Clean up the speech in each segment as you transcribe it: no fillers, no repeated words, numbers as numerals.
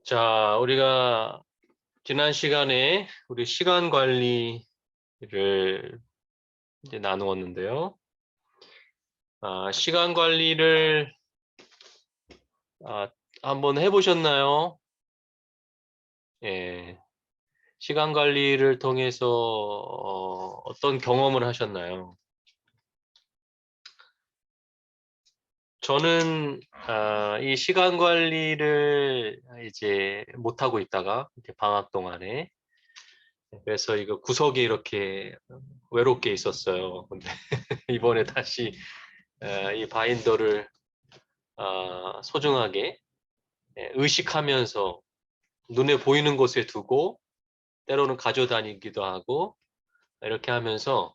자, 우리가 지난 시간에 우리 시간 관리를 이제 나누었는데요. 시간 관리를 한번 해보셨나요? 예, 시간 관리를 통해서 어떤 경험을 하셨나요? 저는 이 시간 관리를 이제 못하고 있다가 이제 방학 동안에 그래서 이거 구석에 이렇게 외롭게 있었어요. 근데 이번에 다시 이 바인더를 소중하게 의식하면서 눈에 보이는 곳에 두고 때로는 가져다니기도 하고 이렇게 하면서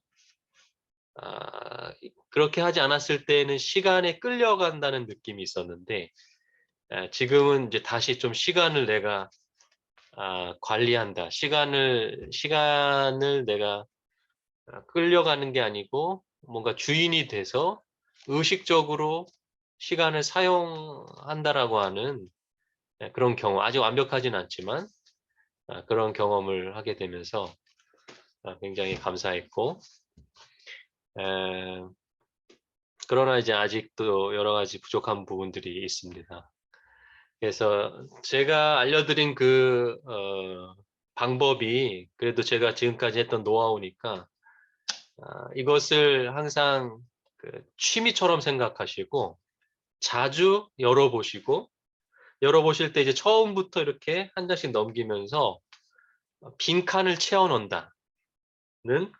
그렇게 하지 않았을 때는 시간에 끌려간다는 느낌이 있었는데 지금은 이제 다시 좀 시간을 내가 관리한다. 시간을 내가 끌려가는 게 아니고 뭔가 주인이 돼서 의식적으로 시간을 사용한다라고 하는 그런 경험, 아직 완벽하진 않지만 그런 경험을 하게 되면서 굉장히 감사했고, 에, 그러나 이제 아직도 여러 가지 부족한 부분들이 있습니다. 그래서 제가 알려드린 방법이 그래도 제가 지금까지 했던 노하우니까 이것을 항상 그 취미처럼 생각하시고 자주 열어보실 때 이제 처음부터 이렇게 한 장씩 넘기면서 빈칸을 채워놓는다는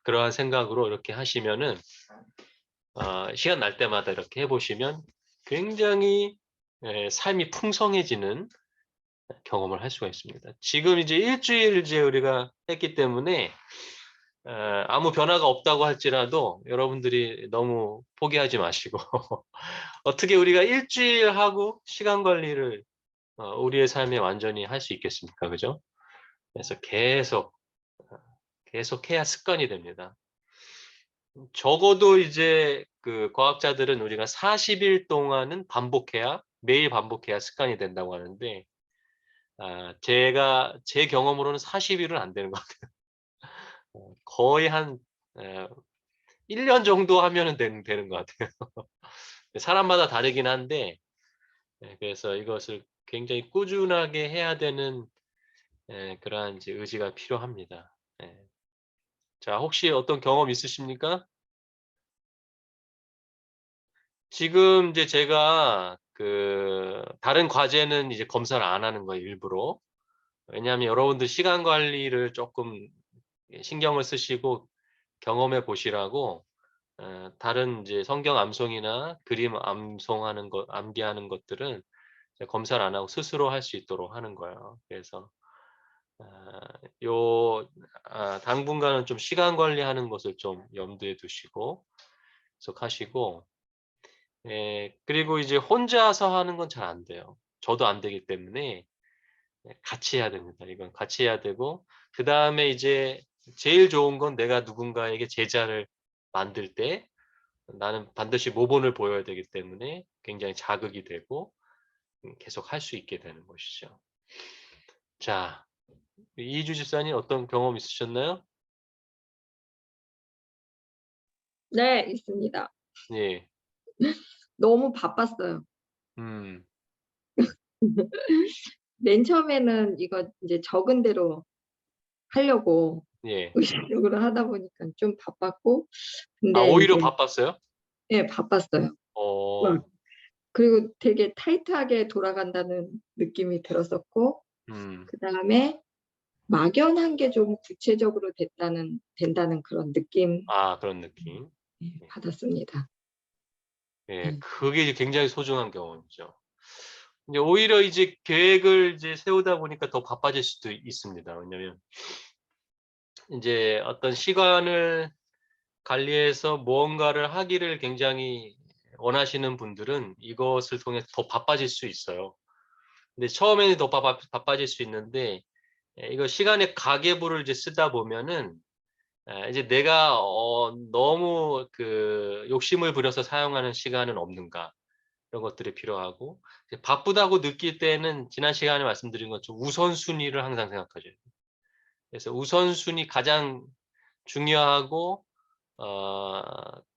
그러한 생각으로 이렇게 하시면은 시간 날 때마다 이렇게 해보시면 굉장히 삶이 풍성해지는 경험을 할 수가 있습니다. 지금 이제 일주일 이제 우리가 했기 때문에 아무 변화가 없다고 할지라도 여러분들이 너무 포기하지 마시고 어떻게 우리가 일주일 하고 시간 관리를 우리의 삶에 완전히 할 수 있겠습니까? 그죠? 그래서 계속 해야 습관이 됩니다. 적어도 이제 그 과학자들은 우리가 40일 동안은 매일 반복해야 습관이 된다고 하는데, 제 경험으로는 40일은 안 되는 것 같아요. 거의 한 1년 정도 하면은 되는 것 같아요. 사람마다 다르긴 한데, 그래서 이것을 굉장히 꾸준하게 해야 되는 그러한 이제 의지가 필요합니다. 자, 혹시 어떤 경험 있으십니까? 지금 이제 제가 다른 과제는 이제 검사를 안 하는 거예요, 일부러. 왜냐하면 여러분들 시간 관리를 조금 신경을 쓰시고 경험해 보시라고 다른 이제 성경 암송이나 그림 암기하는 것들은 검사를 안 하고 스스로 할 수 있도록 하는 거예요. 그래서 아, 당분간은 좀 시간 관리하는 것을 좀 염두에 두시고 계속하시고 그리고 이제 혼자서 하는 건 잘 안 돼요. 저도 안 되기 때문에 같이 해야 됩니다. 이건 같이 해야 되고 그다음에 이제 제일 좋은 건 내가 누군가에게 제자를 만들 때 나는 반드시 모본을 보여야 되기 때문에 굉장히 자극이 되고 계속 할 수 있게 되는 것이죠. 자, 이주 집사님 어떤 경험 있으셨나요? 네, 있습니다. 예. 너무 바빴어요. 음. 맨 처음에는 이거 이제 적은 대로 하려고 예. 의식적으로 하다 보니까 좀 바빴고, 근데 오히려 이제 바빴어요? 예, 바빴어요. 막 어. 그리고 되게 타이트하게 돌아간다는 느낌이 들었었고, 음. 그다음에 막연한 게 좀 구체적으로 된다는 그런 느낌 그런 느낌. 예. 받았습니다. 예. 그게 이제 굉장히 소중한 경험이죠. 이제 오히려 이제 계획을 이제 세우다 보니까 더 바빠질 수도 있습니다. 왜냐면 이제 어떤 시간을 관리해서 무언가를 하기를 굉장히 원하시는 분들은 이것을 통해서 더 바빠질 수 있어요. 근데 처음에는 더 바빠질 수 있는데 이거 시간의 가계부를 이제 쓰다 보면은 이제 내가 너무 욕심을 부려서 사용하는 시간은 없는가? 이런 것들이 필요하고 이제 바쁘다고 느낄 때는 지난 시간에 말씀드린 것처럼 우선순위를 항상 생각하셔야 돼요. 그래서 우선순위 가장 중요하고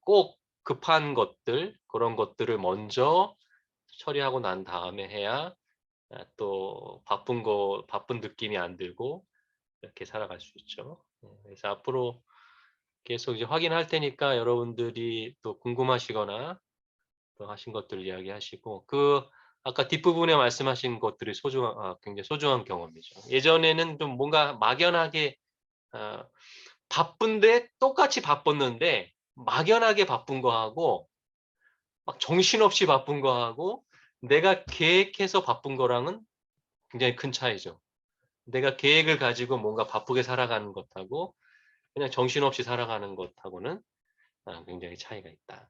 꼭 급한 것들 그런 것들을 먼저 처리하고 난 다음에 해야 또 바쁜 느낌이 안 들고 이렇게 살아갈 수 있죠. 그래서 앞으로 계속 이제 확인할 테니까 여러분들이 또 궁금하시거나 또 하신 것들 이야기하시고 아까 뒷부분에 말씀하신 것들이 굉장히 소중한 경험이죠. 예전에는 좀 뭔가 막연하게 어, 바쁜데 똑같이 바빴는데 막연하게 바쁜 거하고 막 정신없이 바쁜 거하고 내가 계획해서 바쁜 거랑은 굉장히 큰 차이죠. 내가 계획을 가지고 뭔가 바쁘게 살아가는 것하고 그냥 정신없이 살아가는 것하고는 굉장히 차이가 있다.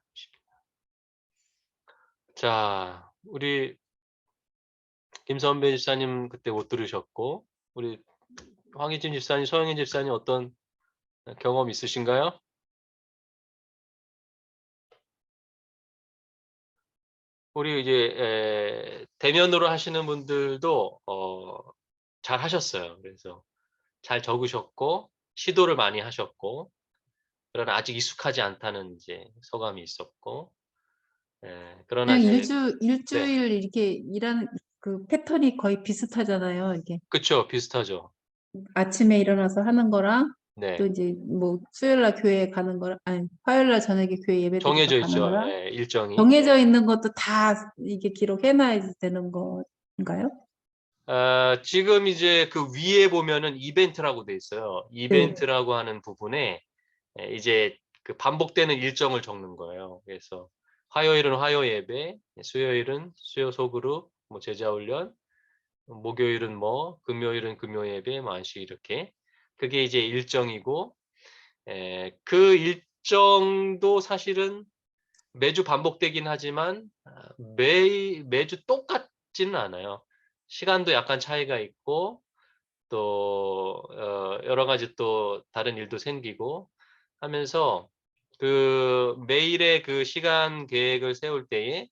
자, 우리 김선배 집사님 그때 못 들으셨고 우리 황희진 집사님, 소영인 집사님 어떤 경험 있으신가요? 우리 이제 대면으로 하시는 분들도 잘 하셨어요. 그래서 잘 적으셨고 시도를 많이 하셨고 그러나 아직 익숙하지 않다는 이제 소감이 있었고 그러나 그냥 이제 네, 일주일 이렇게 일하는 그 패턴이 거의 비슷하잖아요. 이게 그쵸 비슷하죠. 아침에 일어나서 하는 거랑 또 네, 이제 뭐 수요일 날 교회에 가는 거랑 아니 화요일 날 저녁에 교회 예배 드리러 정해져 가는 있죠. 거랑 일정이. 정해져 있는 것도 다 이게 기록해놔야 되는 건가요? 지금 이제 그 위에 보면은 이벤트라고 돼 있어요. 네. 이벤트라고 하는 부분에 이제 그 반복되는 일정을 적는 거예요. 그래서 화요일은 화요 예배, 수요일은 수요 소그룹, 뭐 제자 훈련, 목요일은 뭐 금요일은 금요 예배, 뭐 안식 이렇게 그게 이제 일정이고 그 일정도 사실은 매주 반복되긴 하지만 매주 똑같지는 않아요. 시간도 약간 차이가 있고 또 여러 가지 또 다른 일도 생기고 하면서 그 매일의 그 시간 계획을 세울 때에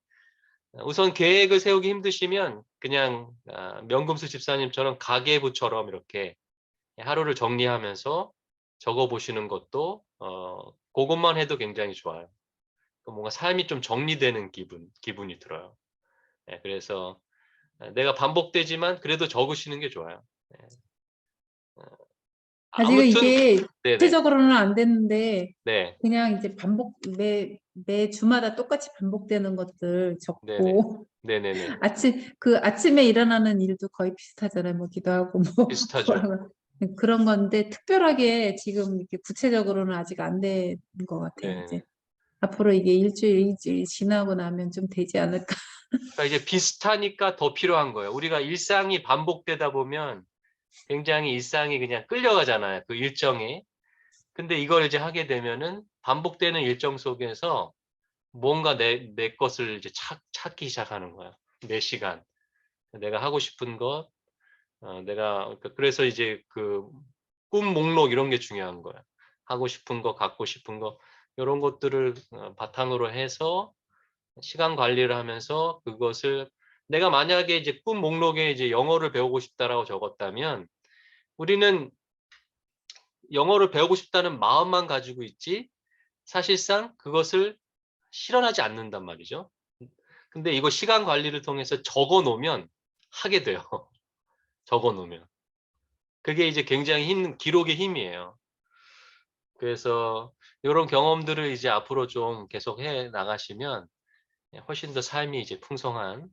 우선 계획을 세우기 힘드시면 그냥 명금수 집사님처럼 가계부처럼 이렇게 하루를 정리하면서 적어 보시는 것도 그것만 해도 굉장히 좋아요. 뭔가 삶이 좀 정리되는 기분이 들어요. 그래서 내가 반복되지만 그래도 적으시는 게 좋아요. 예. 아직은 아무튼 이게 네네. 구체적으로는 안 됐는데 네. 그냥 이제 매 주마다 똑같이 반복되는 것들 네네. 적고 네네네. 아침에 일어나는 일도 거의 비슷하잖아요. 뭐 기도하고 뭐 비슷하죠. 그런 그런 건데 특별하게 지금 이렇게 구체적으로는 아직 안 된 것 같아요. 이제 네네네. 앞으로 이게 일주일 지나고 나면 좀 되지 않을까. 그러니까 이제 비슷하니까 더 필요한 거예요. 우리가 일상이 반복되다 보면 굉장히 일상이 그냥 끌려가잖아요. 그 일정에. 근데 이걸 이제 하게 되면은 반복되는 일정 속에서 뭔가 내 것을 이제 찾기 시작하는 거야. 내 시간. 내가 하고 싶은 것, 그래서 이제 그 꿈 목록 이런 게 중요한 거야. 하고 싶은 거, 갖고 싶은 거, 이런 것들을 바탕으로 해서 시간 관리를 하면서 그것을 내가 만약에 이제 꿈 목록에 이제 영어를 배우고 싶다라고 적었다면 우리는 영어를 배우고 싶다는 마음만 가지고 있지 사실상 그것을 실현하지 않는단 말이죠. 근데 이거 시간 관리를 통해서 적어 놓으면 하게 돼요. 적어 놓으면. 그게 이제 굉장히 기록의 힘이에요. 그래서 이런 경험들을 이제 앞으로 좀 계속 해 나가시면 훨씬 더 삶이 이제 풍성한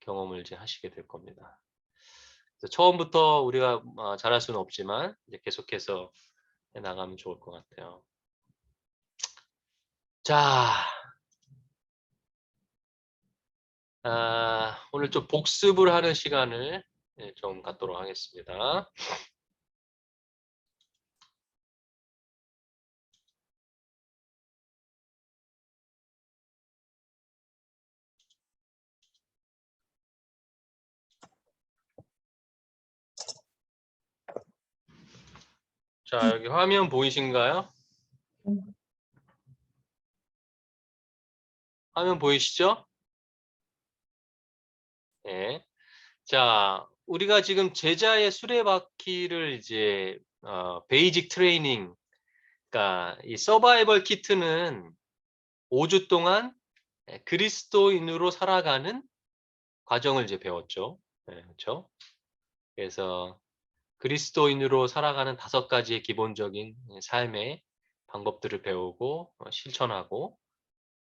경험을 이제 하시게 될 겁니다. 그래서 처음부터 우리가 잘할 수는 없지만 이제 계속해서 해 나가면 좋을 것 같아요. 자, 오늘 좀 복습을 하는 시간을 좀 갖도록 하겠습니다. 자, 여기 화면 보이신가요? 화면 보이시죠? 예. 자, 우리가 지금 제자의 수레바퀴를 이제 베이직 트레이닝, 그러니까 이 서바이벌 키트는 5주 동안 그리스도인으로 살아가는 과정을 이제 배웠죠. 예, 그렇죠? 그래서 그리스도인으로 살아가는 5가지의 기본적인 삶의 방법들을 배우고 실천하고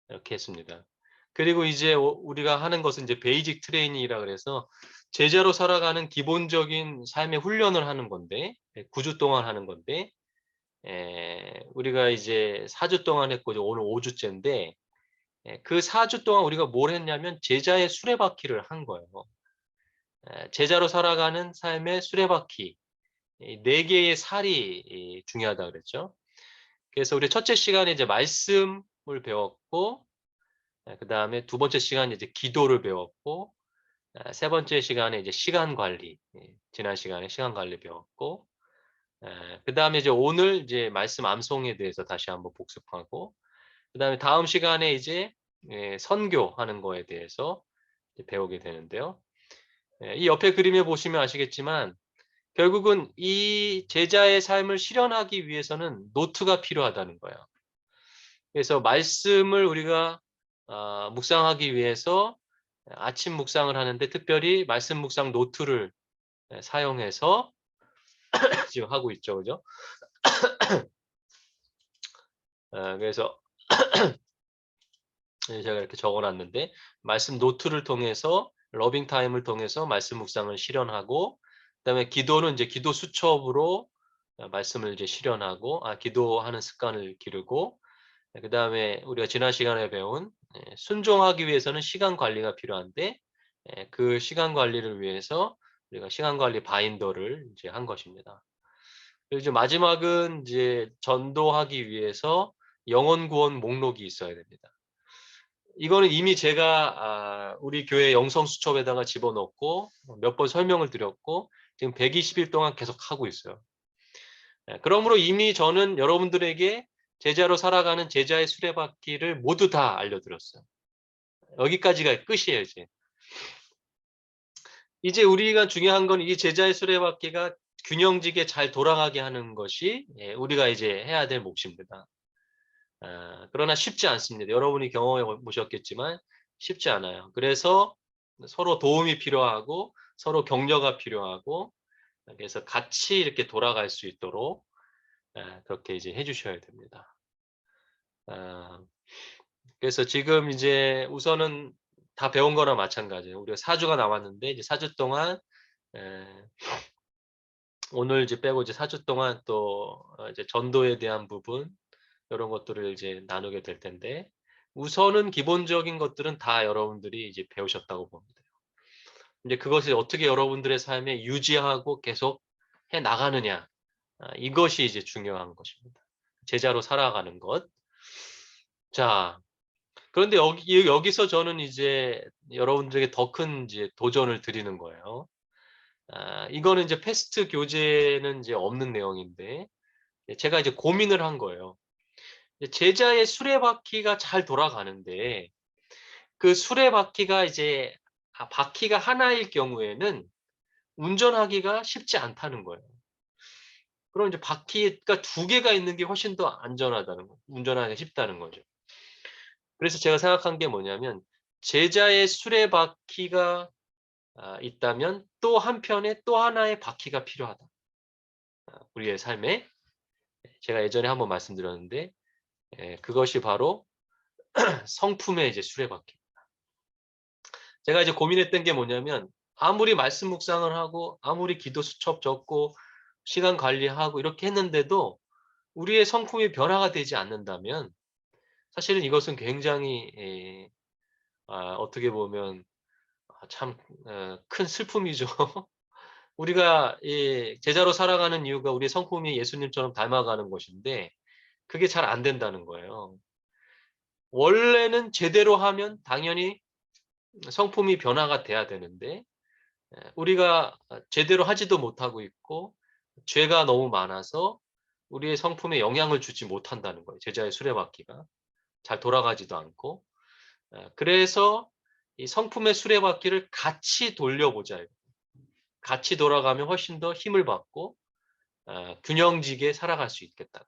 이렇게 했습니다. 그리고 이제 우리가 하는 것은 이제 베이직 트레이닝이라 그래서 제자로 살아가는 기본적인 삶의 훈련을 하는 건데 9주 동안 하는 건데 우리가 이제 4주 동안 했고 이제 오늘 5주째인데 그 4주 동안 우리가 뭘 했냐면 제자의 수레바퀴를 한 거예요. 제자로 살아가는 삶의 수레바퀴, 4개의 살이 중요하다 그랬죠. 그래서 우리 첫째 시간에 이제 말씀을 배웠고, 그 다음에 2번째 시간에 이제 기도를 배웠고, 3번째 시간에 이제 시간 관리, 지난 시간에 시간 관리 배웠고, 그 다음에 이제 오늘 이제 말씀 암송에 대해서 다시 한번 복습하고, 그 다음에 다음 시간에 이제 선교하는 거에 대해서 배우게 되는데요. 이 옆에 그림에 보시면 아시겠지만 결국은 이 제자의 삶을 실현하기 위해서는 노트가 필요하다는 거예요. 그래서 말씀을 우리가 묵상하기 위해서 아침 묵상을 하는데 특별히 말씀 묵상 노트를 사용해서 지금 하고 있죠. 그죠? 그래서 제가 이렇게 적어놨는데 말씀 노트를 통해서 러빙 타임을 통해서 말씀 묵상을 실현하고 그다음에 기도는 이제 기도 수첩으로 말씀을 이제 실현하고 기도하는 습관을 기르고 그다음에 우리가 지난 시간에 배운 순종하기 위해서는 시간 관리가 필요한데 그 시간 관리를 위해서 우리가 시간 관리 바인더를 이제 한 것입니다. 그리고 이제 마지막은 이제 전도하기 위해서 영혼 구원 목록이 있어야 됩니다. 이거는 이미 제가 우리 교회 영성 수첩에다가 집어넣고 몇 번 설명을 드렸고 지금 120일 동안 계속 하고 있어요. 그러므로 이미 저는 여러분들에게 제자로 살아가는 제자의 수레바퀴를 모두 다 알려드렸어요. 여기까지가 끝이에요, 이제. 이제 우리가 중요한 건 이 제자의 수레바퀴가 균형지게 잘 돌아가게 하는 것이 우리가 이제 해야 될 몫입니다. 그러나 쉽지 않습니다. 여러분이 경험해 보셨겠지만 쉽지 않아요. 그래서 서로 도움이 필요하고 서로 격려가 필요하고 그래서 같이 이렇게 돌아갈 수 있도록 그렇게 이제 해주셔야 됩니다. 그래서 지금 이제 우선은 다 배운 거나 마찬가지예요. 우리가 4주가 남았는데 이제 4주 동안 오늘 이제 빼고 이제 4주 동안 또 이제 전도에 대한 부분 이런 것들을 이제 나누게 될 텐데 우선은 기본적인 것들은 다 여러분들이 이제 배우셨다고 봅니다. 이제 그것을 어떻게 여러분들의 삶에 유지하고 계속 해 나가느냐 이것이 이제 중요한 것입니다. 제자로 살아가는 것. 자, 그런데 여기서 저는 이제 여러분들에게 더 큰 이제 도전을 드리는 거예요. 이거는 이제 패스트 교재는 이제 없는 내용인데 제가 이제 고민을 한 거예요. 제자의 수레바퀴가 잘 돌아가는데 그 수레바퀴가 이제 바퀴가 하나일 경우에는 운전하기가 쉽지 않다는 거예요. 그럼 이제 바퀴가 2개가 있는 게 훨씬 더 안전하다는 거, 운전하기 쉽다는 거죠. 그래서 제가 생각한 게 뭐냐면 제자의 수레바퀴가 있다면 또 한편에 또 하나의 바퀴가 필요하다. 우리의 삶에 제가 예전에 한번 말씀드렸는데 그것이 바로 성품의 이제 수레바퀴. 제가 이제 고민했던 게 뭐냐면 아무리 말씀 묵상을 하고 아무리 기도 수첩 적고 시간 관리하고 이렇게 했는데도 우리의 성품이 변화가 되지 않는다면 사실은 이것은 굉장히 어떻게 보면 참 큰 슬픔이죠. 우리가 제자로 살아가는 이유가 우리의 성품이 예수님처럼 닮아가는 것인데 그게 잘 안 된다는 거예요. 원래는 제대로 하면 당연히 성품이 변화가 돼야 되는데 우리가 제대로 하지도 못하고 있고 죄가 너무 많아서 우리의 성품에 영향을 주지 못한다는 거예요. 제자의 수레바퀴가 잘 돌아가지도 않고 그래서 이 성품의 수레바퀴를 같이 돌려보자. 같이 돌아가면 훨씬 더 힘을 받고 균형지게 살아갈 수 있겠다.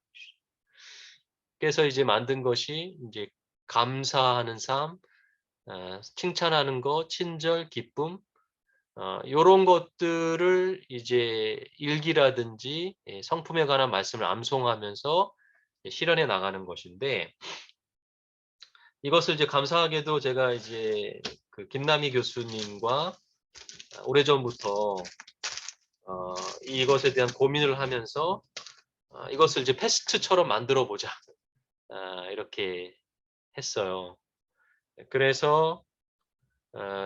그래서 이제 만든 것이 이제 감사하는 삶, 칭찬하는 것, 친절, 기쁨, 요런 것들을 이제 일기라든지 성품에 관한 말씀을 암송하면서 실현해 나가는 것인데, 이것을 이제 감사하게도 제가 이제 그 김남희 교수님과 오래전부터 이것에 대한 고민을 하면서 이것을 이제 패스트처럼 만들어 보자, 이렇게 했어요. 그래서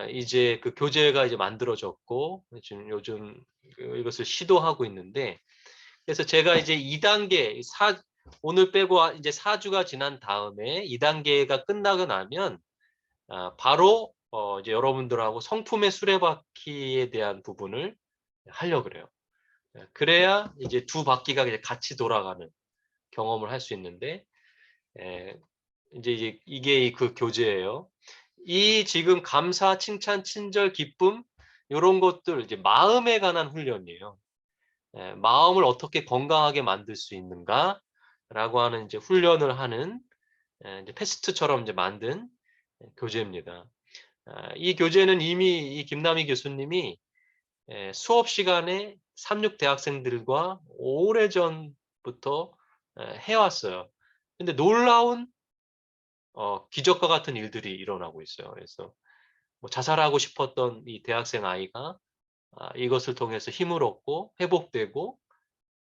이제 그 교재가 이제 만들어졌고 지금 요즘 이것을 시도하고 있는데, 그래서 제가 이제 2단계 오늘 빼고 이제 4주가 지난 다음에 2단계가 끝나고 나면 바로 이제 여러분들하고 성품의 수레바퀴에 대한 부분을 하려고 그래요. 그래야 이제 두 바퀴가 이제 같이 돌아가는 경험을 할 수 있는데, 이제 이게 그 교재예요. 이 지금 감사, 칭찬, 친절, 기쁨 이런 것들 이제 마음에 관한 훈련이에요. 마음을 어떻게 건강하게 만들 수 있는가라고 하는 이제 훈련을 하는 이제 패스트처럼 이제 만든 교재입니다. 이 교재는 이미 이 김남희 교수님이 수업 시간에 3, 6 대학생들과 오래전부터 해왔어요. 근데 놀라운 기적과 같은 일들이 일어나고 있어요. 그래서 뭐 자살하고 싶었던 이 대학생 아이가 이것을 통해서 힘을 얻고 회복되고,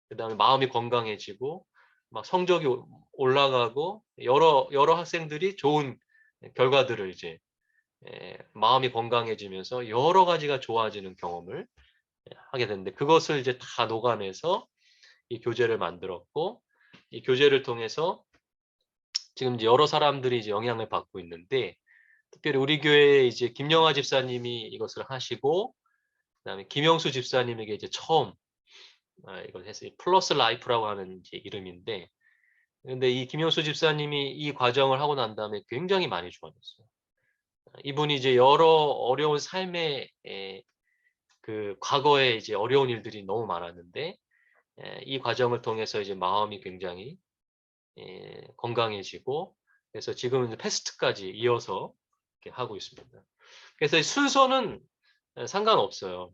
그다음에 마음이 건강해지고 막 성적이 올라가고 여러 학생들이 좋은 결과들을 이제 마음이 건강해지면서 여러 가지가 좋아지는 경험을 하게 됐는데, 그것을 이제 다 녹아내서 이 교재를 만들었고, 이 교재를 통해서 지금 이제 여러 사람들이 이제 영향을 받고 있는데, 특별히 우리 교회에 이제 김영하 집사님이 이것을 하시고, 그다음에 김영수 집사님에게 이제 처음 이걸 했어요. 플러스 라이프라고 하는 이제 이름인데, 근데 이 김영수 집사님이 이 과정을 하고 난 다음에 굉장히 많이 좋아졌어요. 이분이 이제 여러 어려운 삶의 그 과거에 이제 어려운 일들이 너무 많았는데, 이 과정을 통해서 이제 마음이 굉장히 건강해지고, 그래서 지금은 이제 패스트까지 이어서 이렇게 하고 있습니다. 그래서 이 순서는 상관없어요.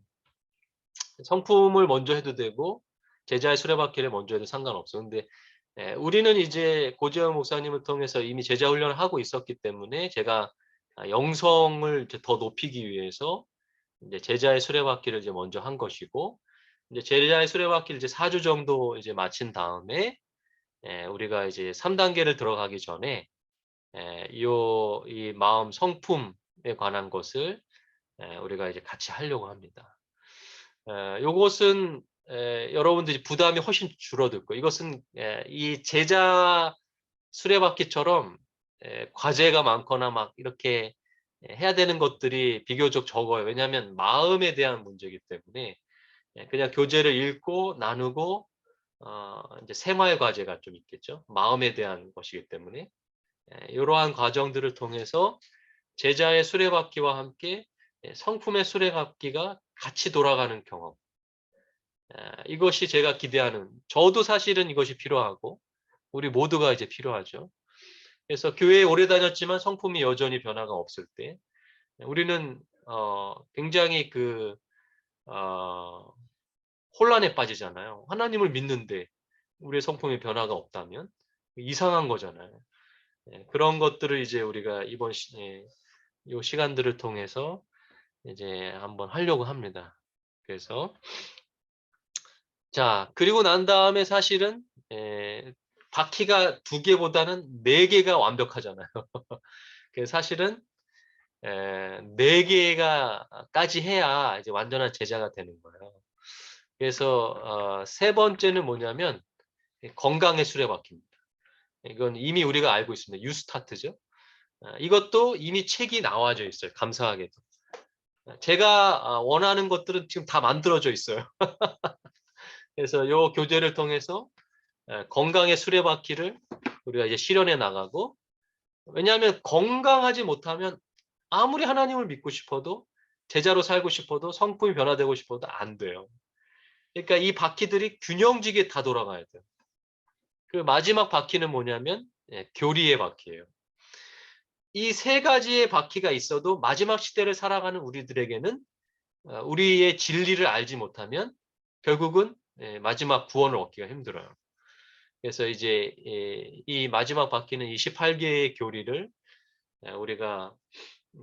성품을 먼저 해도 되고 제자의 수레바퀴를 먼저 해도 상관없어요. 근데 우리는 이제 고재현 목사님을 통해서 이미 제자 훈련을 하고 있었기 때문에, 제가 영성을 이제 더 높이기 위해서 이제 제자의 수레바퀴를 이제 먼저 한 것이고, 이제 제자의 수레바퀴를 이제 4주 정도 이제 마친 다음에 우리가 이제 3단계를 들어가기 전에 이 마음 성품에 관한 것을 우리가 이제 같이 하려고 합니다. 요것은 여러분들이 부담이 훨씬 줄어들고, 이것은 이 제자 수레바퀴처럼 과제가 많거나 막 이렇게 해야 되는 것들이 비교적 적어요. 왜냐하면 마음에 대한 문제이기 때문에 그냥 교재를 읽고 나누고 이제 생활 과제가 좀 있겠죠. 마음에 대한 것이기 때문에 이러한 과정들을 통해서 제자의 수레바퀴와 함께 성품의 수레바퀴가 같이 돌아가는 경험, 이것이 제가 기대하는, 저도 사실은 이것이 필요하고 우리 모두가 이제 필요하죠. 그래서 교회에 오래 다녔지만 성품이 여전히 변화가 없을 때 우리는 굉장히 그 혼란에 빠지잖아요. 하나님을 믿는데 우리의 성품의 변화가 없다면 이상한 거잖아요. 그런 것들을 이제 우리가 이번 요 시간들을 통해서 이제 한번 하려고 합니다. 그래서 자, 그리고 난 다음에 사실은 바퀴가 2개보다는 4개가 완벽하잖아요. 그래서 사실은 4개가까지 해야 이제 완전한 제자가 되는 거예요. 그래서 3번째는 뭐냐면 건강의 수레바퀴입니다. 이건 이미 우리가 알고 있습니다. 유스타트죠. 이것도 이미 책이 나와져 있어요. 감사하게도. 제가 원하는 것들은 지금 다 만들어져 있어요. 그래서 이 교재를 통해서 건강의 수레바퀴를 우리가 이제 실현해 나가고, 왜냐하면 건강하지 못하면 아무리 하나님을 믿고 싶어도 제자로 살고 싶어도 성품이 변화되고 싶어도 안 돼요. 그러니까 이 바퀴들이 균형지게 다 돌아가야 돼요. 그 마지막 바퀴는 뭐냐면 교리의 바퀴예요. 이 세 가지의 바퀴가 있어도 마지막 시대를 살아가는 우리들에게는 우리의 진리를 알지 못하면 결국은 마지막 구원을 얻기가 힘들어요. 그래서 이제 이 마지막 바퀴는 이 18개의 교리를 우리가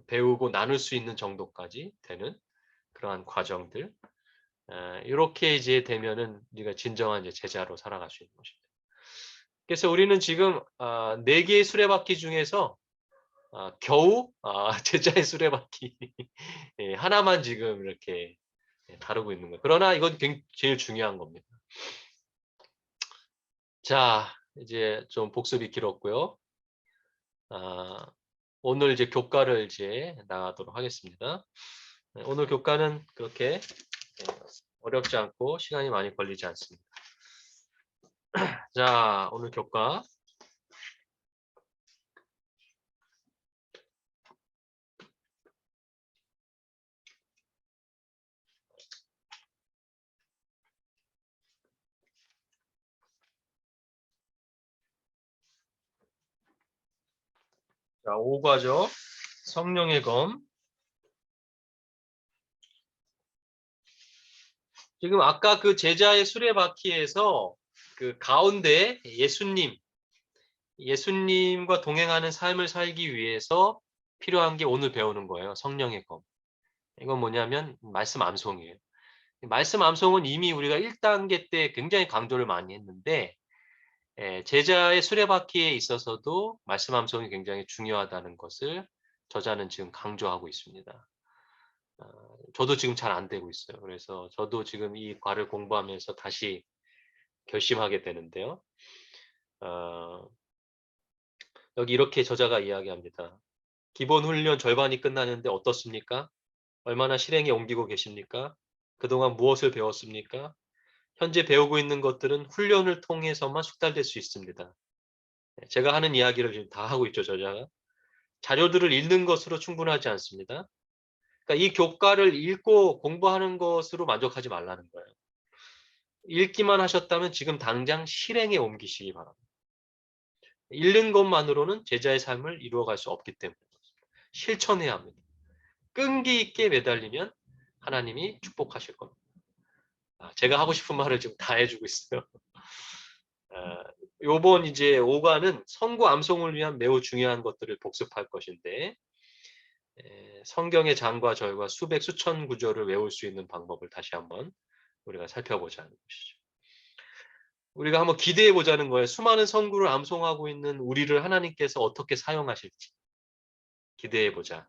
배우고 나눌 수 있는 정도까지 되는 그러한 과정들. 이렇게 이제 되면은 우리가 진정한 이제 제자로 살아갈 수 있는 것입니다. 그래서 우리는 지금 4개의 수레바퀴 중에서 겨우 제자의 수레바퀴 하나만 지금 이렇게 다루고 있는 거예요. 그러나 이건 제일 중요한 겁니다. 자, 이제 좀 복습이 길었고요. 오늘 이제 교과를 이제 나가도록 하겠습니다. 오늘 교과는 그렇게 어렵지 않고 시간이 많이 걸리지 않습니다. 자, 오늘 교과. 자, 5과죠. 성령의 검. 지금 아까 그 제자의 수레바퀴에서 그 가운데 예수님과 동행하는 삶을 살기 위해서 필요한 게 오늘 배우는 거예요. 성령의 검. 이건 뭐냐면 말씀 암송이에요. 말씀 암송은 이미 우리가 1단계 때 굉장히 강조를 많이 했는데 제자의 수레바퀴에 있어서도 말씀 암송이 굉장히 중요하다는 것을 저자는 지금 강조하고 있습니다. 저도 지금 잘 안 되고 있어요. 그래서 저도 지금 이 과를 공부하면서 다시 결심하게 되는데요. 여기 이렇게 저자가 이야기합니다. 기본 훈련 절반이 끝나는데 어떻습니까? 얼마나 실행에 옮기고 계십니까? 그동안 무엇을 배웠습니까? 현재 배우고 있는 것들은 훈련을 통해서만 숙달될 수 있습니다. 제가 하는 이야기를 지금 다 하고 있죠, 저자가. 자료들을 읽는 것으로 충분하지 않습니다. 그러니까 이 교과를 읽고 공부하는 것으로 만족하지 말라는 거예요. 읽기만 하셨다면 지금 당장 실행에 옮기시기 바랍니다. 읽는 것만으로는 제자의 삶을 이루어갈 수 없기 때문에 실천해야 합니다. 끈기 있게 매달리면 하나님이 축복하실 겁니다. 제가 하고 싶은 말을 지금 다 해주고 있어요. 요번 이제 5과는 성구 암송을 위한 매우 중요한 것들을 복습할 것인데 성경의 장과 절과 수백 수천 구절을 외울 수 있는 방법을 다시 한번 우리가 살펴보자는 것이죠. 우리가 한번 기대해 보자는 거예요. 수많은 성구를 암송하고 있는 우리를 하나님께서 어떻게 사용하실지 기대해 보자.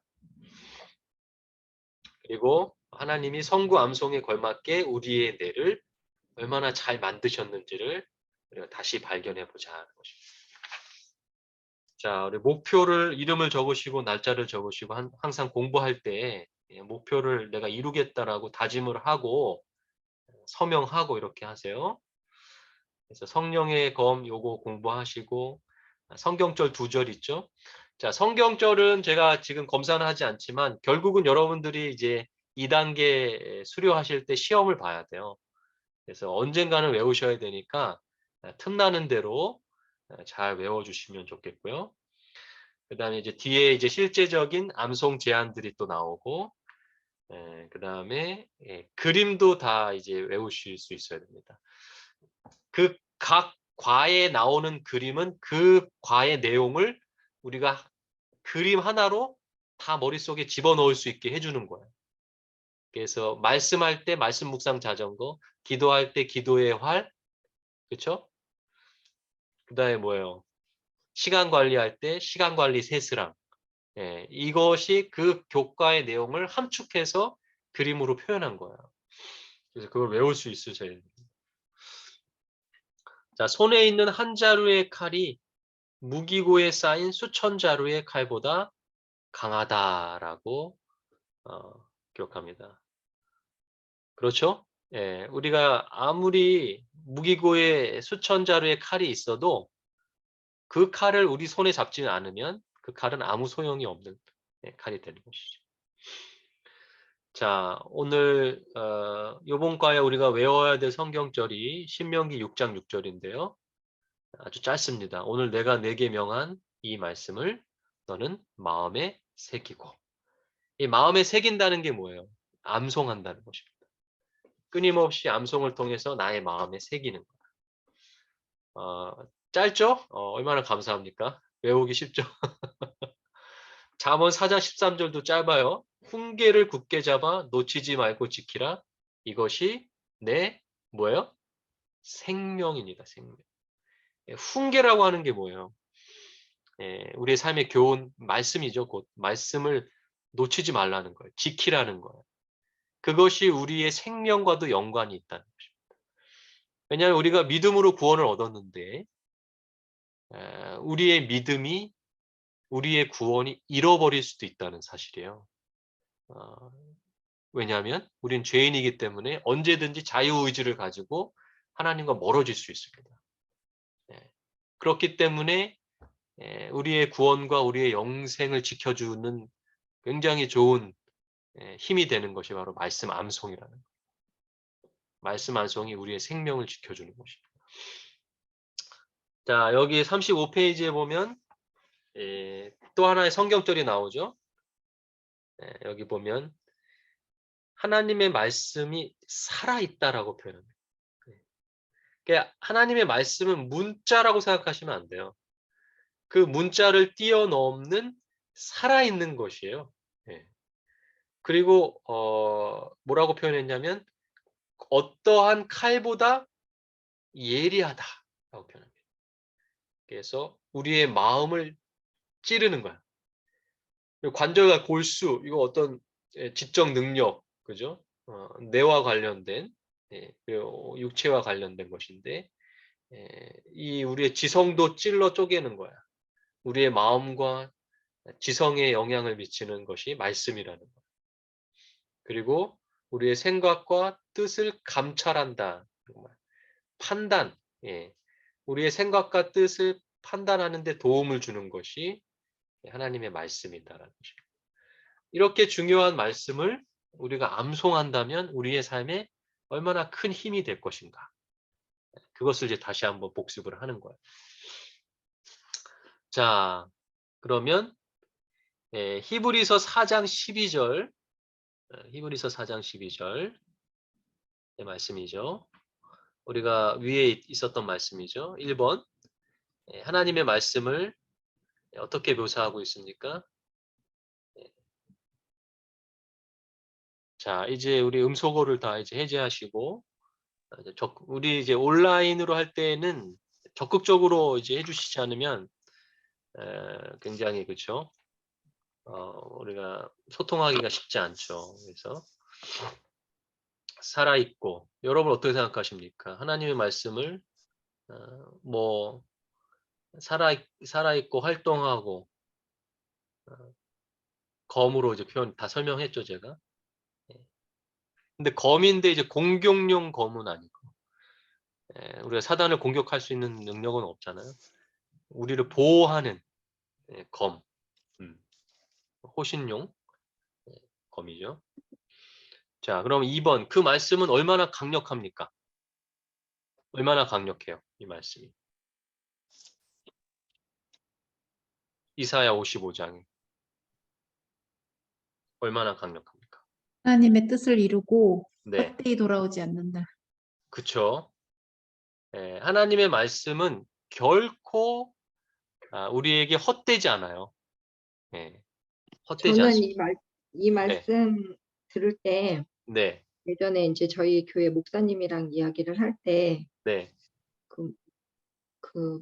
그리고 하나님이 성구 암송에 걸맞게 우리의 뇌를 얼마나 잘 만드셨는지를 우리가 다시 발견해 보자 하는 것입니다. 자, 우리 목표를 이름을 적으시고 날짜를 적으시고 항상 공부할 때 목표를 내가 이루겠다라고 다짐을 하고 서명하고 이렇게 하세요. 그래서 성령의 검 요거 공부하시고 성경절 2절 있죠. 자, 성경절은 제가 지금 검사는 하지 않지만 결국은 여러분들이 이제 2단계 수료하실 때 시험을 봐야 돼요. 그래서 언젠가는 외우셔야 되니까 틈나는 대로 잘 외워주시면 좋겠고요. 그 다음에 이제 뒤에 이제 실제적인 암송 제안들이 또 나오고, 그 다음에 그림도 다 이제 외우실 수 있어야 됩니다. 그 각 과에 나오는 그림은 그 과의 내용을 우리가 그림 하나로 다 머릿속에 집어넣을 수 있게 해주는 거예요. 그래서 말씀할 때 말씀 묵상 자전거, 기도할 때 기도의 활, 그렇죠? 그 다음에 뭐예요? 시간 관리할 때 시간 관리 세스랑. 이것이 그 교과의 내용을 함축해서 그림으로 표현한 거예요. 그래서 그걸 외울 수 있으셔야 됩니다. 자, 손에 있는 한 자루의 칼이 무기고에 쌓인 수천 자루의 칼보다 강하다라고 기록합니다. 그렇죠? 우리가 아무리 무기고에 수천 자루의 칼이 있어도 그 칼을 우리 손에 잡지 않으면 그 칼은 아무 소용이 없는 칼이 되는 것이죠. 자, 오늘 요번 과에 우리가 외워야 될 성경절이 신명기 6장 6절인데요. 아주 짧습니다. 오늘 내가 내게 명한 이 말씀을 너는 마음에 새기고. 이 마음에 새긴다는 게 뭐예요? 암송한다는 것입니다. 끊임없이 암송을 통해서 나의 마음에 새기는 거예요. 짧죠? 얼마나 감사합니까? 외우기 쉽죠? 잠언 4장 13절도 짧아요. 훈계를 굳게 잡아 놓치지 말고 지키라. 이것이 내 뭐예요? 생명입니다. 생명. 훈계라고 하는 게 뭐예요? 우리의 삶의 교훈, 말씀이죠. 곧 말씀을 놓치지 말라는 거예요. 지키라는 거예요. 그것이 우리의 생명과도 연관이 있다는 것입니다. 왜냐하면 우리가 믿음으로 구원을 얻었는데 우리의 믿음이 우리의 구원이 잃어버릴 수도 있다는 사실이에요. 왜냐하면 우린 죄인이기 때문에 언제든지 자유의지를 가지고 하나님과 멀어질 수 있습니다. 그렇기 때문에 우리의 구원과 우리의 영생을 지켜주는 굉장히 좋은 힘이 되는 것이 바로 말씀 암송이라는 거예요. 말씀 암송이 우리의 생명을 지켜주는 것입니다. 자, 여기 35페이지에 보면 또 하나의 성경절이 나오죠. 여기 보면 하나님의 말씀이 살아있다라고 표현합니다. 그러니까 하나님의 말씀은 문자라고 생각하시면 안 돼요. 그 문자를 뛰어넘는 살아있는 것이에요. 그리고 뭐라고 표현했냐면 어떠한 칼보다 예리하다라고 표현합니다. 그래서 우리의 마음을 찌르는 거야. 관절과 골수, 이거 어떤 지적 능력, 그죠? 뇌와 관련된, 그리고 육체와 관련된 것인데, 이 우리의 지성도 찔러 쪼개는 거야. 우리의 마음과 지성에 영향을 미치는 것이 말씀이라는 거야. 그리고 우리의 생각과 뜻을 감찰한다. 판단, 우리의 생각과 뜻을 판단하는 데 도움을 주는 것이 하나님의 말씀이다라는 것입니다. 이렇게 중요한 말씀을 우리가 암송한다면 우리의 삶에 얼마나 큰 힘이 될 것인가. 그것을 이제 다시 한번 복습을 하는 거예요. 자, 그러면 히브리서 4장 12절, 히브리서 4장 12절 말씀이죠. 우리가 위에 있었던 말씀이죠. 1번, 하나님의 말씀을 어떻게 묘사하고 있습니까? 자, 이제 우리 음소거를 다 이제 해제하시고, 우리 이제 온라인으로 할 때는 적극적으로 이제 해주시지 않으면 굉장히 그렇죠. 우리가 소통하기가 쉽지 않죠. 그래서 살아있고, 여러분 어떻게 생각하십니까? 하나님의 말씀을 뭐 살아있고 활동하고 검으로 이제 표현 다 설명했죠, 제가. 근데 검인데 이제 공격용 검은 아니고, 우리가 사단을 공격할 수 있는 능력은 없잖아요. 우리를 보호하는 검, 호신용 검이죠. 자, 그럼 2번, 그 말씀은 얼마나 강력합니까? 얼마나 강력해요, 이 말씀이? 이사야 55장이 얼마나 강력합니까? 하나님의 뜻을 이루고 네, 헛되이 돌아오지 않는다. 그쵸. 하나님의 말씀은 결코 우리에게 헛되지 않아요. 헛되지 저는 않습니다. 이 네, 말씀 들을 때 네, 예전에 이제 저희 교회 목사님이랑 이야기를 할 때 네, 그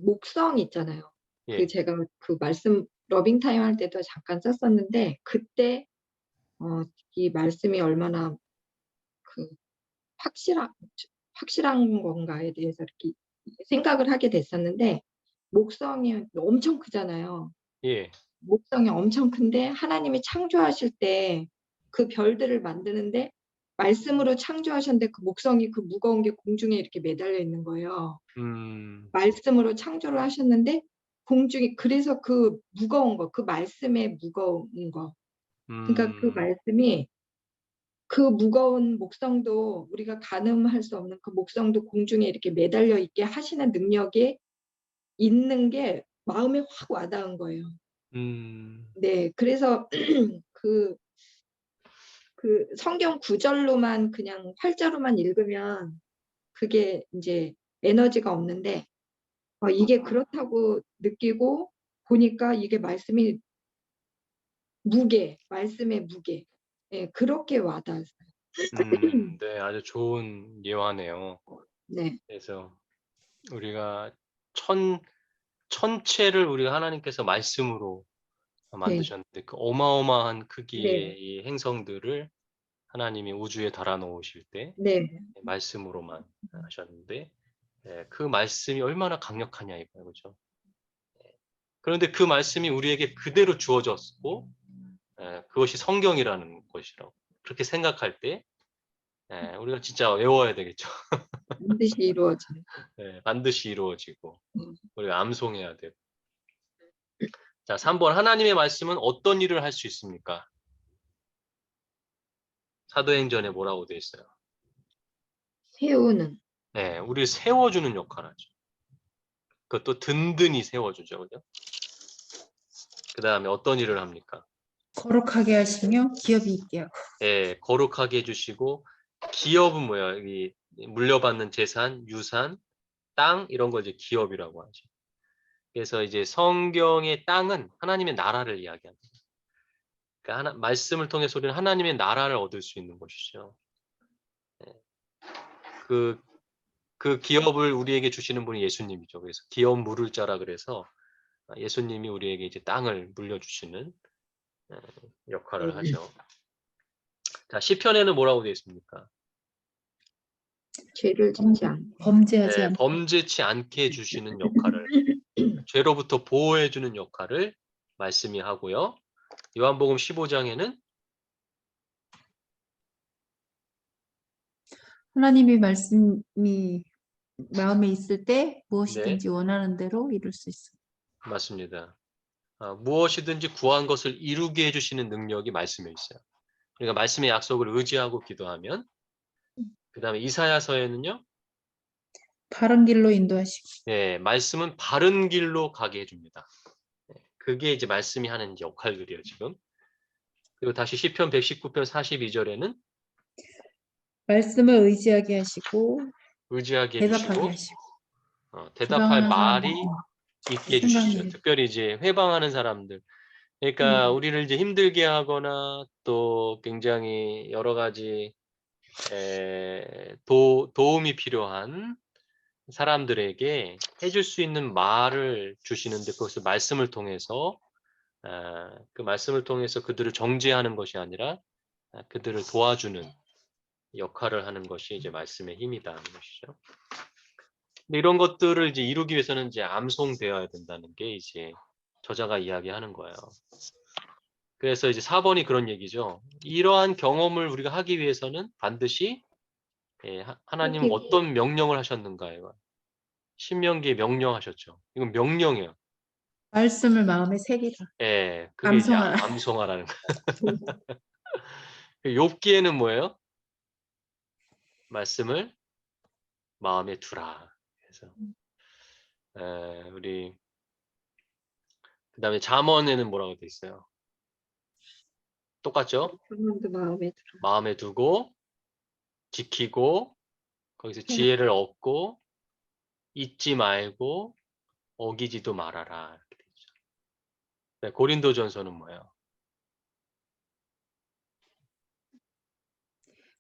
목성 있잖아요. 예, 제가 그 말씀 러빙타임 할 때도 잠깐 썼었는데 그때 이 말씀이 얼마나 그 확실한 건가에 대해서 이렇게 생각을 하게 됐었는데 목성이 엄청 크잖아요. 예, 목성이 엄청 큰데 하나님이 창조하실 때 그 별들을 만드는데 말씀으로 창조하셨는데 그 목성이 그 무거운 게 공중에 이렇게 매달려 있는 거예요. 말씀으로 창조를 하셨는데 공중에 그래서 그 무거운 거, 그 말씀의 무거운 거 그러니까 그 말씀이 그 무거운 목성도 우리가 가늠할 수 없는 그 목성도 공중에 이렇게 매달려 있게 하시는 능력이 있는 게 마음에 확 와닿은 거예요. 네, 그래서 그 성경 구절로만 그냥 활자로만 읽으면 그게 이제 에너지가 없는데 이게 그렇다고 느끼고 보니까 이게 말씀의 무게, 예, 그렇게 와닿았어요. 네, 아주 좋은 예화네요. 네, 그래서 우리가 천체를 우리가 하나님께서 말씀으로 만드셨는데 그 어마어마한 크기의 네, 이 행성들을 하나님이 우주에 달아 놓으실 때 네, 말씀으로만 하셨는데 그 말씀이 얼마나 강력하냐 이거예요. 그렇죠? 그런데 그 말씀이 우리에게 그대로 주어졌고 그것이 성경이라는 것이라고 그렇게 생각할 때 우리가 진짜 외워야 되겠죠. 반드시 이루어지는. 반드시 이루어지고 음. 우리가 암송해야 돼요. 자, 3번 하나님의 말씀은 어떤 일을 할 수 있습니까? 사도행전에 뭐라고 되어 있어요? 세우는. 네, 우리를 세워주는 역할을 하죠. 그것도 든든히 세워주죠. 그죠? 그 다음에 어떤 일을 합니까? 거룩하게 하시며 기업이 있게 하고. 예, 거룩하게 해주시고 기업은 뭐야? 이 물려받는 재산, 유산, 땅 이런 걸 이제 기업이라고 하죠. 그래서 이제 성경의 땅은 하나님의 나라를 이야기합니다. 그러니까 말씀을 통해서 우리는 하나님의 나라를 얻을 수 있는 것이죠. 그 기업을 우리에게 주시는 분이 예수님이죠. 그래서 기업 물을 자라 그래서 예수님이 우리에게 이제 땅을 물려주시는 역할을 하죠. 자, 시편에는 뭐라고 되어 있습니까? 죄를 짓지 않고. 범죄하지 않고. 범죄치 않게 해주시는 역할을, 죄로부터 보호해주는 역할을 말씀이 하고요. 요한복음 15장에는 하나님의 말씀이 마음에 있을 때 무엇이든지 네, 원하는 대로 이룰 수 있습니다. 맞습니다. 무엇이든지 구한 것을 이루게 해주시는 능력이 말씀에 있어요. 그러니까 말씀의 약속을 의지하고 기도하면 그 다음에 이사야서에는요. 바른 길로 인도하시고. 네, 말씀은 바른 길로 가게 해줍니다. 그게 이제 말씀이 하는 역할들이에요, 지금. 그리고 다시 시편 119편 42절에는 말씀을 의지하게 하시고 의지하게 대답하게 해주시고 하시고. 대답할 불안한 말이 사람들은 있게 해주시죠. 생각을 특별히 이제 회방하는 사람들. 그러니까 우리를 이제 힘들게 하거나 또 굉장히 여러 가지 도움이 필요한 사람들에게 해줄 수 있는 말을 주시는데 그것을 말씀을 통해서 그 말씀을 통해서 그들을 정죄하는 것이 아니라 그들을 도와주는 역할을 하는 것이 이제 말씀의 힘이다는 것이죠. 근데 이런 것들을 이제 이루기 위해서는 이제 암송되어야 된다는 게 이제 저자가 이야기하는 거예요. 그래서 이제 4번이 그런 얘기죠. 이러한 경험을 우리가 하기 위해서는 반드시 하나님은 어떤 명령을 하셨는가요? 신명기에 명령하셨죠. 이건 명령이에요. 말씀을 마음에 새기라. 그게 이제 암송하라. 암송하라는 거예요. 욥기에는 뭐예요? 말씀을 마음에 두라. 그래서 우리 그다음에 잠언에는 뭐라고 돼 있어요? 똑같죠? 그분도 마음에 들어. 마음에 두고 지키고 거기서 네. 지혜를 얻고 잊지 말고 어기지도 말아라. 이렇게 돼 있죠. 네, 고린도전서는 뭐예요?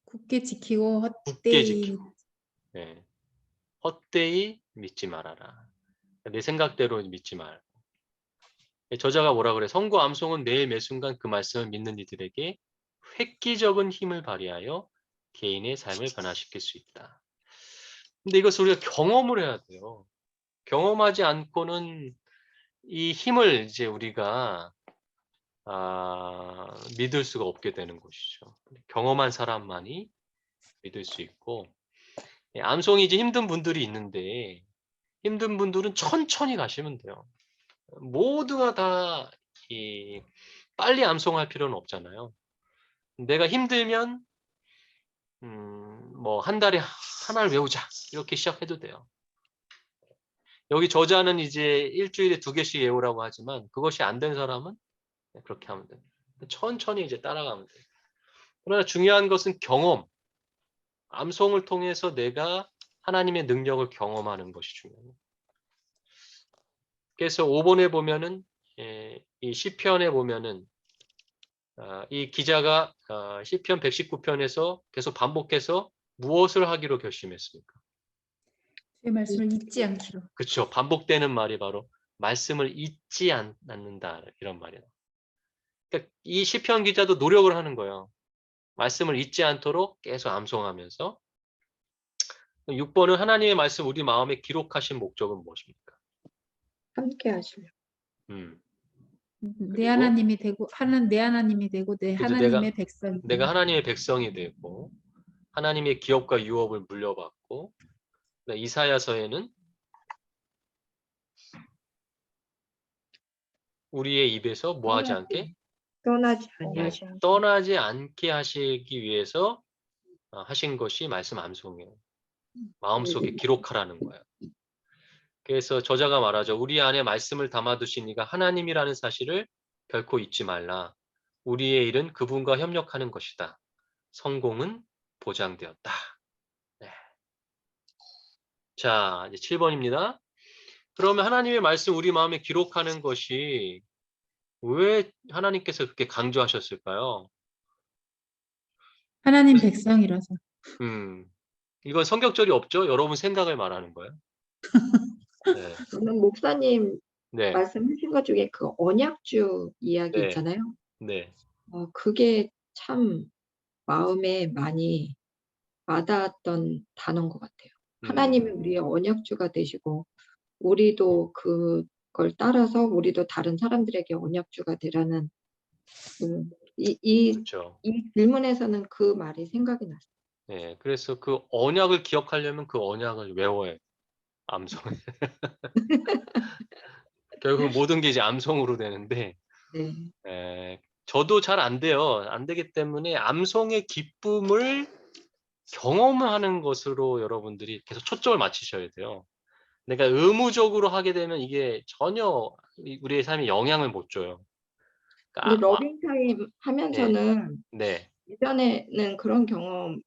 굳게 지키고 굳게 헛되이. 지키고 헛되이 믿지 말아라. 내 생각대로 믿지 말. 저자가 뭐라 그래? 성구 암송은 매일 매순간 그 말씀을 믿는 이들에게 획기적인 힘을 발휘하여 개인의 삶을 변화시킬 수 있다. 근데 이것을 우리가 경험을 해야 돼요. 경험하지 않고는 이 힘을 이제 우리가 믿을 수가 없게 되는 것이죠. 경험한 사람만이 믿을 수 있고 암송이 이제 힘든 분들이 있는데 힘든 분들은 천천히 가시면 돼요. 모두가 다 빨리 암송할 필요는 없잖아요. 내가 힘들면 뭐 한 달에 하나를 외우자 이렇게 시작해도 돼요. 여기 저자는 이제 일주일에 2개씩 외우라고 하지만 그것이 안 된 사람은 그렇게 하면 돼요. 천천히 이제 따라가면 돼요. 그러나 중요한 것은 경험. 암송을 통해서 내가 하나님의 능력을 경험하는 것이 중요해요. 그래서 5번에 보면은 이 시편에 보면은 이 기자가 시편 119편에서 계속 반복해서 무엇을 하기로 결심했습니까? 주의 말씀을 잊지 않기로. 그렇죠. 반복되는 말이 바로 말씀을 잊지 않는다 이런 말이에요. 그러니까 이 시편 기자도 노력을 하는 거예요. 말씀을 잊지 않도록 계속 암송하면서. 6번은 하나님의 말씀 우리 마음에 기록하신 목적은 무엇입니까? 함께 하시려. 내 그리고 하나님이 되고 내 하나님이 되고 내 그죠. 하나님의 백성이 내가 되고. 하나님의 백성이 되고 하나님의 기업과 유업을 물려받고 이사야서에는 우리의 입에서 뭐 하지 않게? 떠나지 네, 아니하시는 떠나지 않게 하시기 위해서 하신 것이 말씀 암송이에요. 마음속에 기록하라는 거예요. 그래서 저자가 말하죠. 우리 안에 말씀을 담아두신 이가 하나님이라는 사실을 결코 잊지 말라. 우리의 일은 그분과 협력하는 것이다. 성공은 보장되었다. 네. 자, 이제 7번입니다. 그러면 하나님의 말씀 우리 마음에 기록하는 것이 왜 하나님께서 그렇게 강조하셨을까요? 하나님 백성이라서. 이건 성경절이 없죠? 여러분 생각을 말하는 거예요. 네. 저는 목사님 네. 말씀하신 것 중에 그 언약주 이야기 네. 있잖아요. 네. 그게 참 마음에 많이 와닿았던 단어인 것 같아요. 하나님이 우리의 언약주가 되시고 우리도 그걸 따라서 우리도 다른 사람들에게 언약주가 되라는 이 그렇죠. 질문에서는 그 말이 생각이 났어요. 네. 그래서 그 언약을 기억하려면 그 언약을 외워야 암송. 결국 모든 게 이제 암송으로 되는데 네. 저도 잘 안 돼요. 안 되기 때문에 암송의 기쁨을 경험하는 것으로 여러분들이 계속 초점을 맞추셔야 돼요. 내가 의무적으로 하게 되면 이게 전혀 우리의 삶에 영향을 못 줘요. 근데 그러니까 러빙타임 네. 하면서는 네. 예전에는 그런 경험이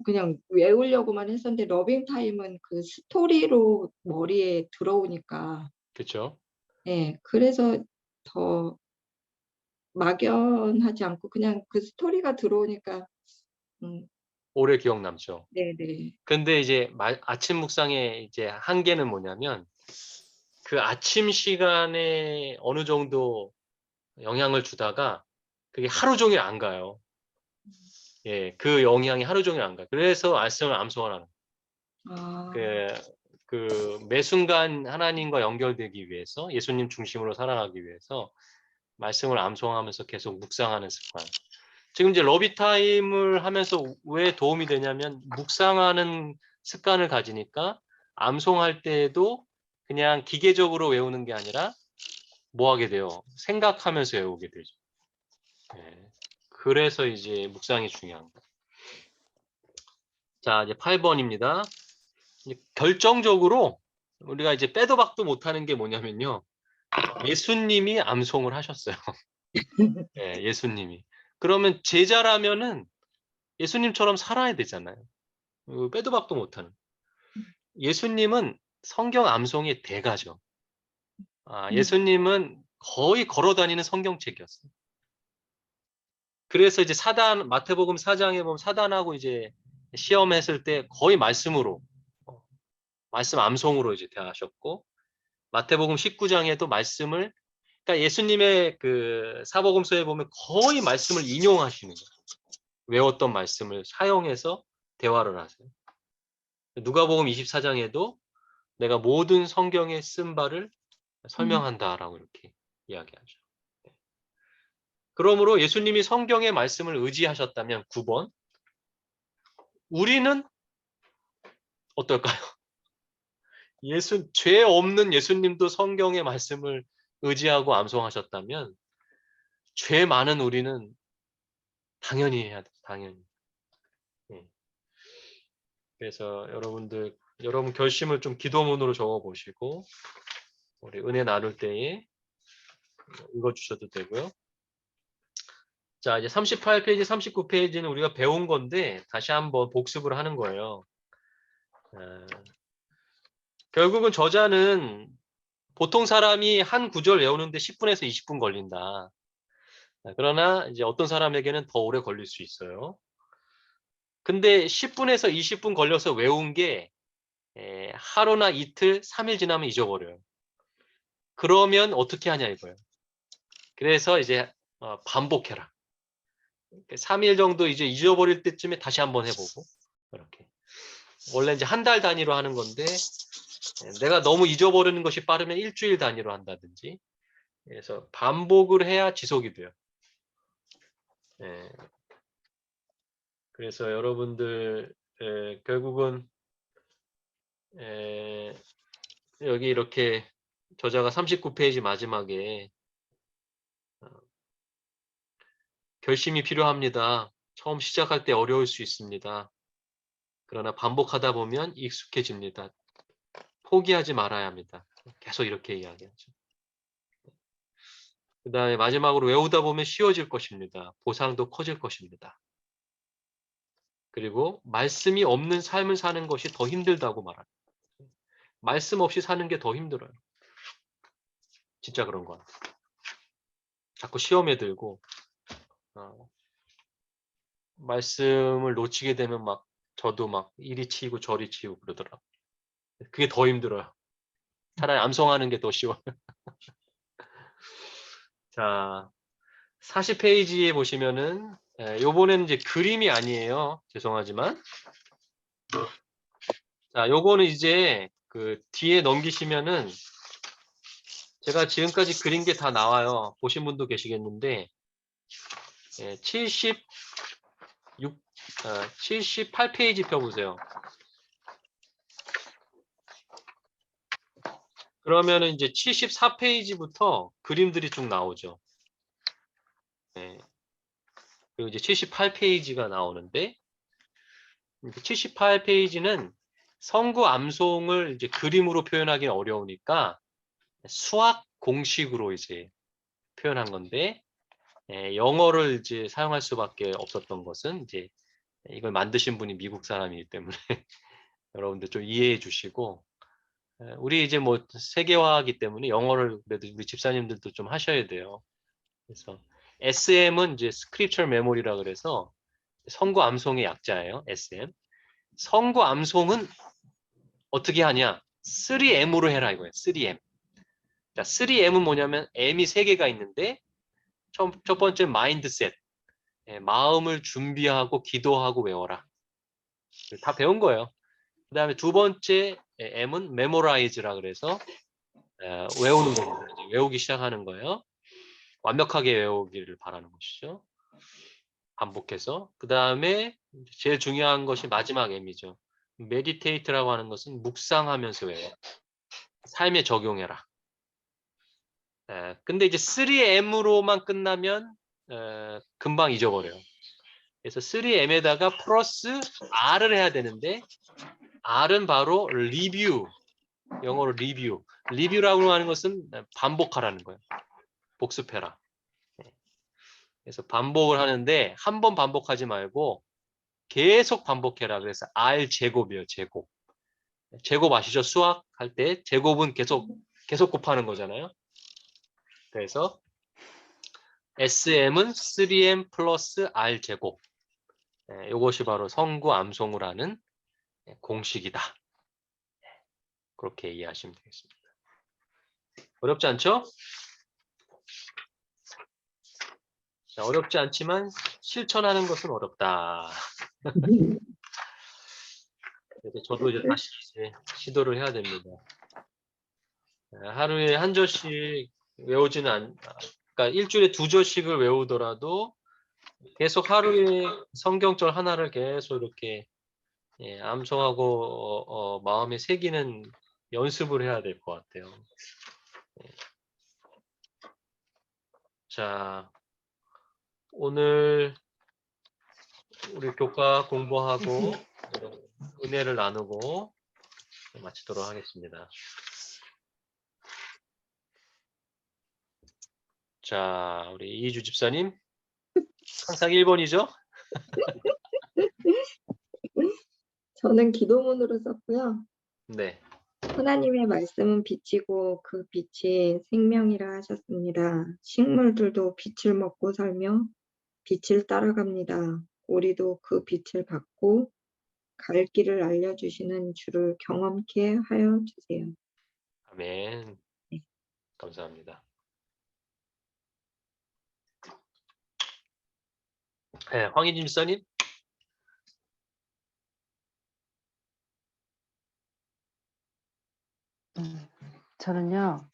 그냥 외우려고만 했었는데 러빙타임은 그 스토리로 머리에 들어오니까 그렇죠. 그래서 더 막연하지 않고 그냥 그 스토리가 들어오니까 오래 기억 남죠. 네네. 근데 이제 아침 묵상의 이제 한계는 뭐냐면 그 아침 시간에 어느 정도 영향을 주다가 그게 하루 종일 안 가요. 그 영향이 하루 종일 안 가요. 그래서 말씀을 암송하라는 그 매 순간 하나님과 연결되기 위해서 예수님 중심으로 살아가기 위해서 말씀을 암송하면서 계속 묵상하는 습관. 지금 이제 러비타임을 하면서 왜 도움이 되냐면 묵상하는 습관을 가지니까 암송할 때에도 그냥 기계적으로 외우는 게 아니라 뭐 하게 돼요? 생각하면서 외우게 되죠. 그래서 이제 묵상이 중요한 거예요. 자, 이제 8번입니다. 결정적으로 우리가 이제 빼도 박도 못하는 게 뭐냐면요. 예수님이 암송을 하셨어요. 예수님이. 그러면 제자라면은 예수님처럼 살아야 되잖아요. 빼도 박도 못하는. 예수님은 성경 암송의 대가죠. 예수님은 거의 걸어다니는 성경책이었어요. 그래서 이제 마태복음 4장에 보면 사단하고 이제 시험했을 때 거의 말씀으로, 말씀 암송으로 이제 대하셨고, 마태복음 19장에도 말씀을, 그러니까 예수님의 그 사복음서에 보면 거의 말씀을 인용하시는 거예요. 외웠던 말씀을 사용해서 대화를 하세요. 누가복음 24장에도 내가 모든 성경에 쓴 바를 설명한다라고 이렇게 이야기하죠. 그러므로 예수님이 성경의 말씀을 의지하셨다면 9번, 우리는 어떨까요? 죄 없는 예수님도 성경의 말씀을 의지하고 암송하셨다면 죄 많은 우리는 당연히 해야 돼. 당연히. 예. 그래서 여러분 결심을 좀 기도문으로 적어 보시고 우리 은혜 나눌 때에 읽어 주셔도 되고요. 자, 이제 38페이지, 39페이지는 우리가 배운 건데 다시 한번 복습을 하는 거예요. 결국은 저자는 보통 사람이 한 구절 외우는데 10분에서 20분 걸린다. 그러나 이제 어떤 사람에게는 더 오래 걸릴 수 있어요. 근데 10분에서 20분 걸려서 외운 게 하루나 이틀, 3일 지나면 잊어버려요. 그러면 어떻게 하냐 이거예요. 그래서 이제 반복해라. 3일 정도 이제 잊어버릴 때쯤에 다시 한번 해보고 이렇게. 원래 이제 한 달 단위로 하는 건데 내가 너무 잊어버리는 것이 빠르면 일주일 단위로 한다든지. 그래서 반복을 해야 지속이 돼요. 그래서 여러분들 결국은 여기 이렇게 저자가 39페이지 마지막에 결심이 필요합니다. 처음 시작할 때 어려울 수 있습니다. 그러나 반복하다 보면 익숙해집니다. 포기하지 말아야 합니다. 계속 이렇게 이야기하죠. 그 다음에 마지막으로 외우다 보면 쉬워질 것입니다. 보상도 커질 것입니다. 그리고 말씀이 없는 삶을 사는 것이 더 힘들다고 말합니다. 말씀 없이 사는 게 더 힘들어요. 진짜 그런 거 같아요. 자꾸 시험에 들고 말씀을 놓치게 되면 막 저도 막 이리 치이고 저리 치이고 그러더라고요. 그게 더 힘들어요. 차라리 암송하는 게 더 쉬워요. 자, 40페이지에 보시면은 요번에는 이제 그림이 아니에요. 죄송하지만. 자, 요거는 이제 그 뒤에 넘기시면은 제가 지금까지 그린 게 다 나와요. 보신 분도 계시겠는데 78페이지 펴보세요. 그러면은 이제 74페이지부터 그림들이 쭉 나오죠. 그리고 이제 78페이지가 나오는데 78페이지는 성구 암송을 이제 그림으로 표현하기 어려우니까 수학 공식으로 이제 표현한 건데 영어를 이제 사용할 수밖에 없었던 것은 이제 이걸 만드신 분이 미국 사람이기 때문에 여러분들 좀 이해해 주시고 우리 이제 뭐 세계화하기 때문에 영어를 그래도 우리 집사님들도 좀 하셔야 돼요. 그래서 SM은 이제 Scripture Memory라 그래서 성구 암송의 약자예요. SM. 성구 암송은 어떻게 하냐? 3M으로 해라 이거예요. 3M. 자, 3M은 뭐냐면 M이 3개가 있는데 첫 번째 마인드셋. 마음을 준비하고 기도하고 외워라. 다 배운 거예요. 그 다음에 두 번째 M은 memorize라 그래서 외우는 겁니다. 외우기 시작하는 거예요. 완벽하게 외우기를 바라는 것이죠. 반복해서. 그 다음에 제일 중요한 것이 마지막 M이죠. meditate라고 하는 것은 묵상하면서 외워. 삶에 적용해라. 근데 이제 3M으로만 끝나면 금방 잊어버려요. 그래서 3M에다가 플러스 R을 해야 되는데 R은 바로 리뷰, 영어로 리뷰. 리뷰라고 하는 것은 반복하라는 거예요. 복습해라. 그래서 반복을 하는데 한 번 반복하지 말고 계속 반복해라. 그래서 R 제곱이에요. 제곱. 제곱 아시죠? 수학 할 때 제곱은 계속 곱하는 거잖아요. 그래서 SM은 3M 플러스 R 제곱. 이것이 바로 성구 암송을 하는 공식이다. 그렇게 이해하시면 되겠습니다. 어렵지 않죠? 자, 어렵지 않지만 실천하는 것은 어렵다. 그래서 저도 이제 다시 시도를 해야 됩니다. 하루에 한 절씩 외우지는 그러니까 일주일에 2절씩을 외우더라도 계속 하루에 성경절 하나를 계속 이렇게 암송하고 마음에 새기는 연습을 해야 될 것 같아요. 자, 오늘 우리 교과 공부하고 은혜를 나누고 마치도록 하겠습니다. 자, 우리 이주 집사님 항상 1번이죠? 저는 기도문으로 썼고요. 네. 하나님의 말씀은 빛이고 그 빛이 생명이라 하셨습니다. 식물들도 빛을 먹고 살며 빛을 따라갑니다. 우리도 그 빛을 받고 갈 길을 알려주시는 주를 경험케 하여 주세요. 아멘. 네. 감사합니다. 네, 황희진 집사님. 저는요,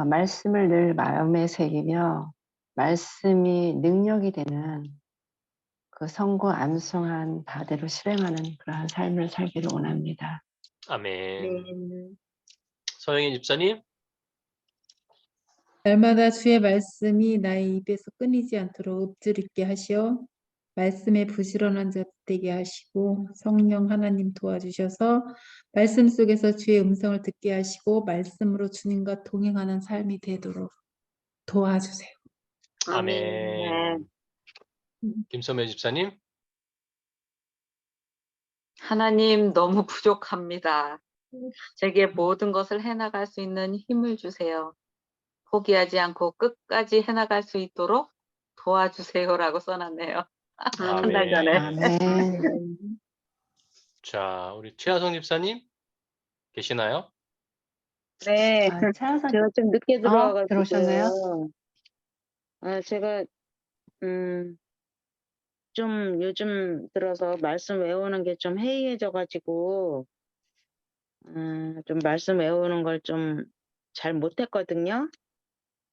말씀을 늘 마음에 새기며 말씀이 능력이 되는 그 성구 암송한 바대로 실행하는 그러한 삶을 살기를 원합니다. 아멘. 네. 서영희 집사님. 날마다 주의 말씀이 나의 입에서 끊이지 않도록 읊조리게 하시어 말씀에 부지런한 자 되게 하시고 성령 하나님 도와주셔서 말씀 속에서 주의 음성을 듣게 하시고 말씀으로 주님과 동행하는 삶이 되도록 도와주세요. 아멘. 김소매 집사님. 하나님 너무 부족합니다. 제게 모든 것을 해나갈 수 있는 힘을 주세요. 포기하지 않고 끝까지 해나갈 수 있도록 도와주세요라고 써놨네요. 한 달 전에. 아멘. 자, 우리 최하성 집사님 계시나요? 네, 차여선 제가 좀 늦게 들어와가지고요. 들어오셨나요? 제가 좀 요즘 들어서 말씀 외우는 게 좀 해이해져가지고 좀 말씀 외우는 걸 좀 잘 못했거든요.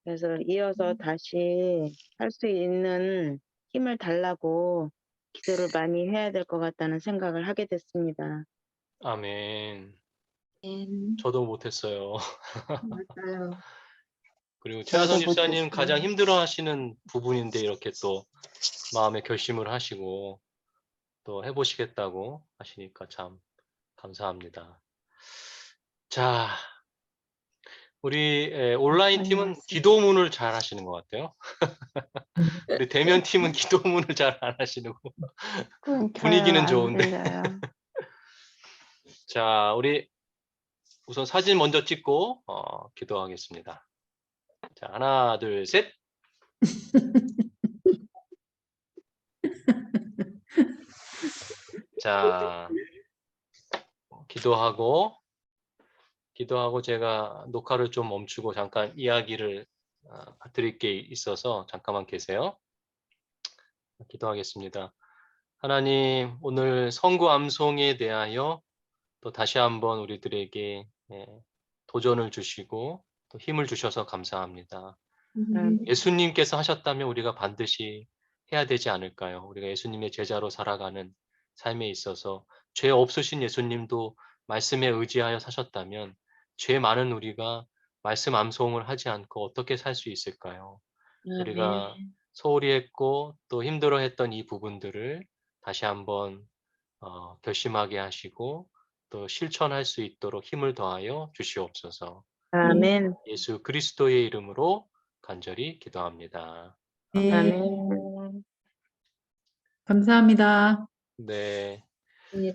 그래서 이어서 다시 할 수 있는 힘을 달라고 기도를 많이 해야 될 것 같다는 생각을 하게 됐습니다. 아멘. 네. 저도 못했어요. 맞아요. 그리고 저도 최하성 집사님 못했어요. 가장 힘들어하시는 부분인데 이렇게 또 마음의 결심을 하시고 또 해보시겠다고 하시니까 참 감사합니다. 자, 우리 온라인 감사의 팀은 말씀. 기도문을 잘 하시는 것 같아요. 우리 대면 팀은 기도문을 잘 안 하시고 분위기는 안 좋은데. 들려요. 자, 우리 우선 사진 먼저 찍고 기도하겠습니다. 자, 하나, 둘, 셋. 자, 기도하고 제가 녹화를 좀 멈추고 잠깐 이야기를 드릴 게 있어서 잠깐만 계세요. 기도하겠습니다. 하나님, 오늘 성구 암송에 대하여 또 다시 한번 우리들에게 도전을 주시고 또 힘을 주셔서 감사합니다. 예수님께서 하셨다면 우리가 반드시 해야 되지 않을까요? 우리가 예수님의 제자로 살아가는 삶에 있어서 죄 없으신 예수님도 말씀에 의지하여 사셨다면 죄 많은 우리가 말씀 암송을 하지 않고 어떻게 살 수 있을까요? 우리가 소홀히 했고 또 힘들어했던 이 부분들을 다시 한번 결심하게 하시고 또 실천할 수 있도록 힘을 더하여 주시옵소서. 아멘. 예수 그리스도의 이름으로 간절히 기도합니다. 네, 아멘. 감사합니다. 네.